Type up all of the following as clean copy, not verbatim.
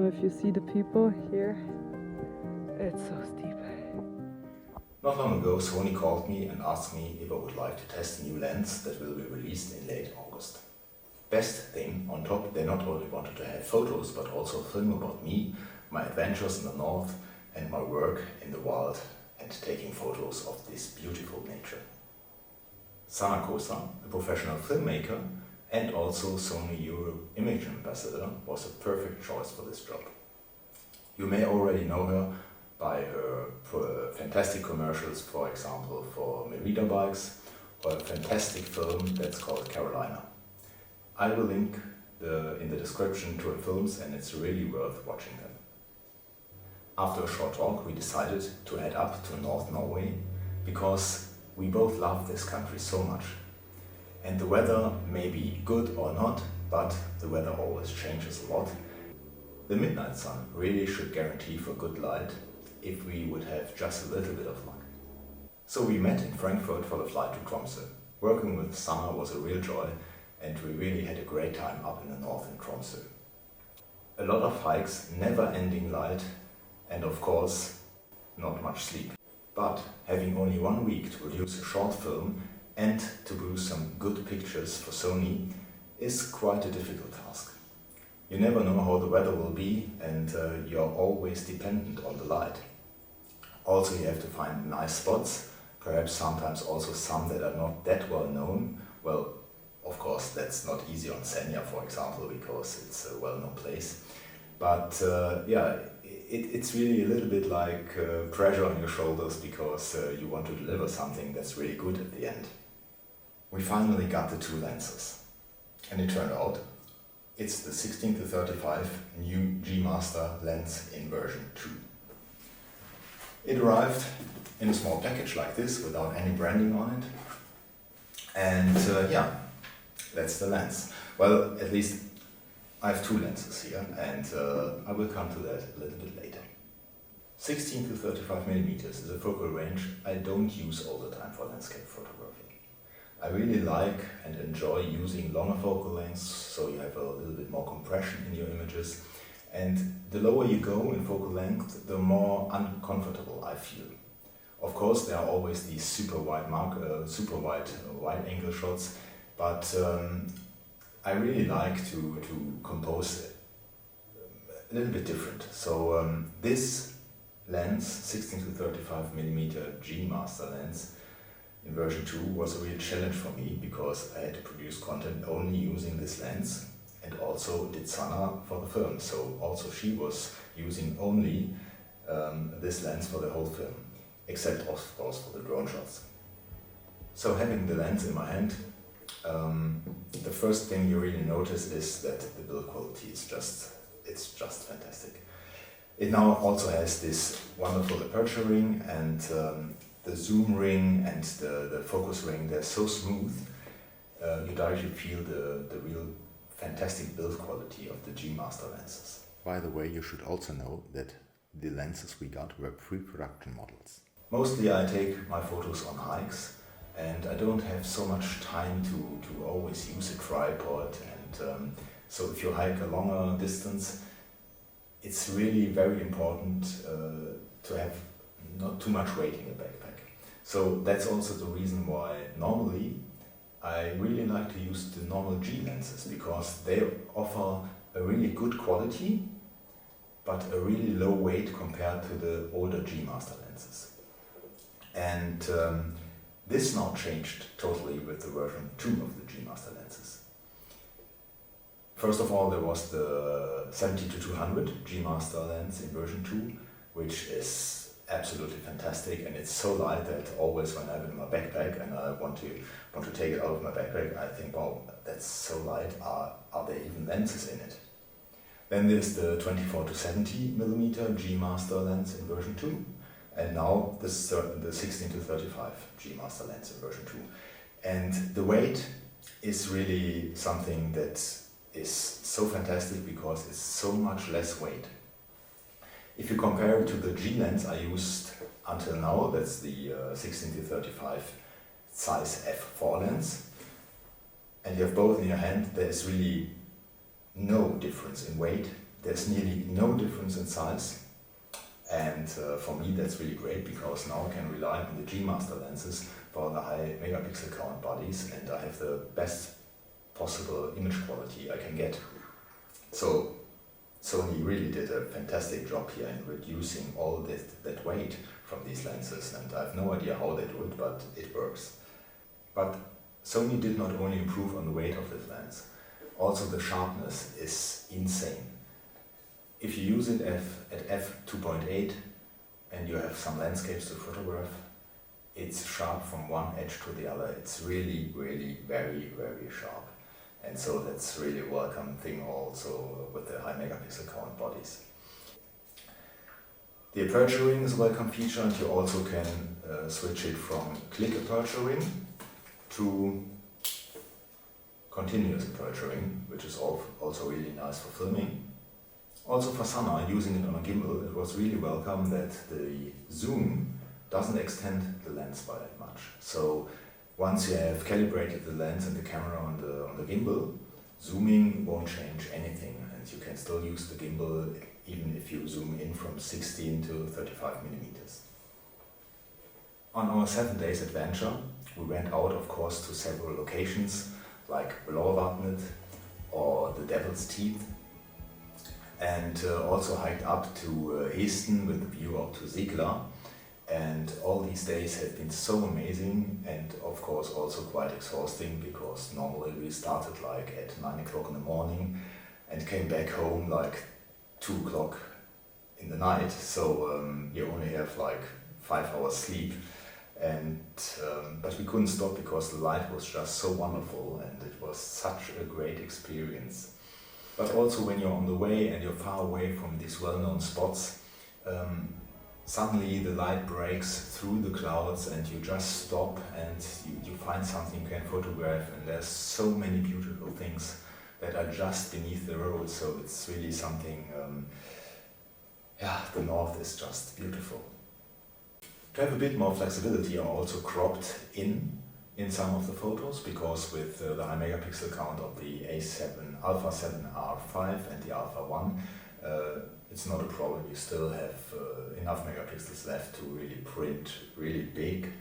if you see the people here. It's so steep. Not long ago, Sony called me and asked me if I would like to test a new lens that will be released in late August. Best thing, on top, they not only wanted to have photos, but also film about me, my adventures in the north, and my work in the wild, and taking photos of this beautiful nature. Sanna Kosa, a professional filmmaker, and also Sony Europe Imaging Ambassador, was a perfect choice for this job. You may already know her by her fantastic commercials, for example, for Merida bikes, or a fantastic film that's called Carolina. I will link in the description to her films, and it's really worth watching them. After a short talk, we decided to head up to North Norway, because we both love this country so much. And the weather may be good or not, but the weather always changes a lot. The midnight sun really should guarantee for good light if we would have just a little bit of luck. So we met in Frankfurt for the flight to Tromsø. Working with Sanna was a real joy, and we really had a great time up in the north in Tromsø. A lot of hikes, never-ending light, and of course, not much sleep. But having only 1 week to produce a short film and to produce some good pictures for Sony is quite a difficult task. You never know how the weather will be, and you're always dependent on the light. Also, you have to find nice spots, perhaps sometimes also some that are not that well known. Well, of course, that's not easy on Senja, for example, because it's a well-known place. But yeah, it's really a little bit like pressure on your shoulders, because you want to deliver something that's really good at the end. We finally got the two lenses, and it turned out it's the 16-35 new G Master lens in version 2. It arrived in a small package like this without any branding on it, and yeah, that's the lens. Well, at least I have two lenses here, and I will come to that a little bit later. 16-35mm is a focal range I don't use all the time for landscape photography. I really like and enjoy using longer focal lengths, so you have a little bit more compression in your images. And the lower you go in focal length, the more uncomfortable I feel. Of course, there are always these super wide angle shots, but I really like to compose a little bit different. So this lens, 16-35mm G Master lens in version 2, was a real challenge for me, because I had to produce content only using this lens, and also did Sanna for the film. So also she was using only this lens for the whole film, except of course for the drone shots. So having the lens in my hand, the first thing you really notice is that the build quality is it's just fantastic. It now also has this wonderful aperture ring, and the zoom ring and the focus ring, they're so smooth. You directly feel the real fantastic build quality of the G Master lenses. By the way, you should also know that the lenses we got were pre-production models. Mostly I take my photos on hikes, and I don't have so much time to always use a tripod, and so if you hike a longer distance, it's really very important to have not too much weight in your backpack. So that's also the reason why normally I really like to use the normal G lenses, because they offer a really good quality, but a really low weight compared to the older G Master lenses. And this now changed totally with the version 2 of the G Master lenses. First of all, there was the 70-200 G Master lens in version 2, which is absolutely fantastic, and it's so light that always when I have it in my backpack and I want to take it out of my backpack, I think, wow, that's so light, are there even lenses in it? Then there's the 24-70mm G Master lens in version 2, and now the 16-35 G Master lens in version 2. And the weight is really something that is so fantastic, because it's so much less weight. If you compare it to the G lens I used until now, that's the 16-35 size f4 lens, and you have both in your hand, there is really no difference in weight there's nearly no difference in size, and for me that's really great because now I can rely on the G Master lenses for the high megapixel count bodies, and I have the best possible image quality I can get. So Sony really did a fantastic job here in reducing all that weight from these lenses, and I have no idea how they do it, but it works. But Sony did not only improve on the weight of this lens, also the sharpness is insane. If you use it at f2.8 and you have some landscapes to photograph, it's sharp from one edge to the other. It's really, really very, very sharp. And so that's really a welcome thing also with the high megapixel count bodies. The aperturing is a welcome feature, and you also can switch it from click aperturing to continuous aperturing, which is also really nice for filming. Also for Sanna, using it on a gimbal, it was really welcome that the zoom doesn't extend the lens by that much. So once you have calibrated the lens and the camera on the gimbal, zooming won't change anything, and you can still use the gimbal even if you zoom in from 16 to 35 millimeters. On our 7 days adventure, we went out, of course, to several locations like Blåvatnet or the Devil's Teeth, and also hiked up to Hesten with the view up to Sigla. And all these days have been so amazing, and of course also quite exhausting, because normally we started like at 9 o'clock in the morning and came back home like 2 o'clock in the night. So you only have like 5 hours sleep, and but we couldn't stop because the light was just so wonderful, and it was such a great experience. But also when you're on the way and you're far away from these well-known spots, suddenly the light breaks through the clouds and you just stop and you find something you can photograph, and there's so many beautiful things that are just beneath the road. So it's really something, the north is just beautiful. To have a bit more flexibility, I also cropped in some of the photos, because with the high megapixel count of the Alpha 7R5 and the Alpha 1, it's not a problem. You still have enough megapixels left to really print really big,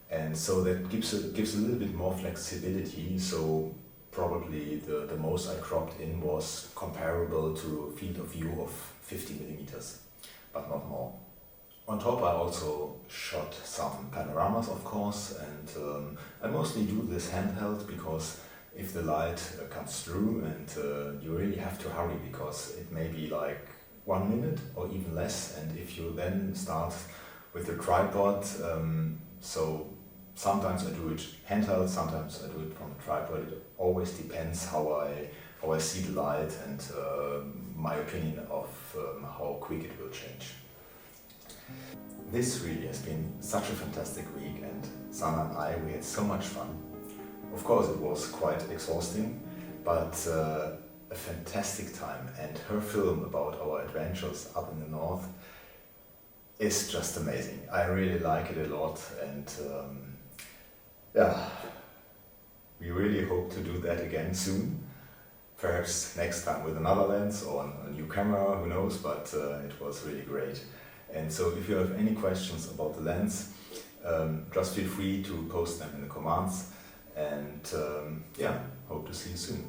and so that gives a little bit more flexibility. So probably the most I cropped in was comparable to a field of view of 50 millimeters, but not more. On top, I also shot some panoramas, of course, and I mostly do this handheld, because if the light comes through, and you really have to hurry, because it may be like 1 minute or even less, and if you then start with the tripod, so sometimes I do it handheld, sometimes I do it from a tripod. It always depends how I see the light and my opinion of how quick it will change. This really has been such a fantastic week, and Sanna and I, we had so much fun. Of course it was quite exhausting, but a fantastic time, and her film about our adventures up in the north is just amazing. I really like it a lot, and we really hope to do that again soon. Perhaps next time with another lens or a new camera, who knows, but it was really great. And so if you have any questions about the lens, just feel free to post them in the comments, and hope to see you soon.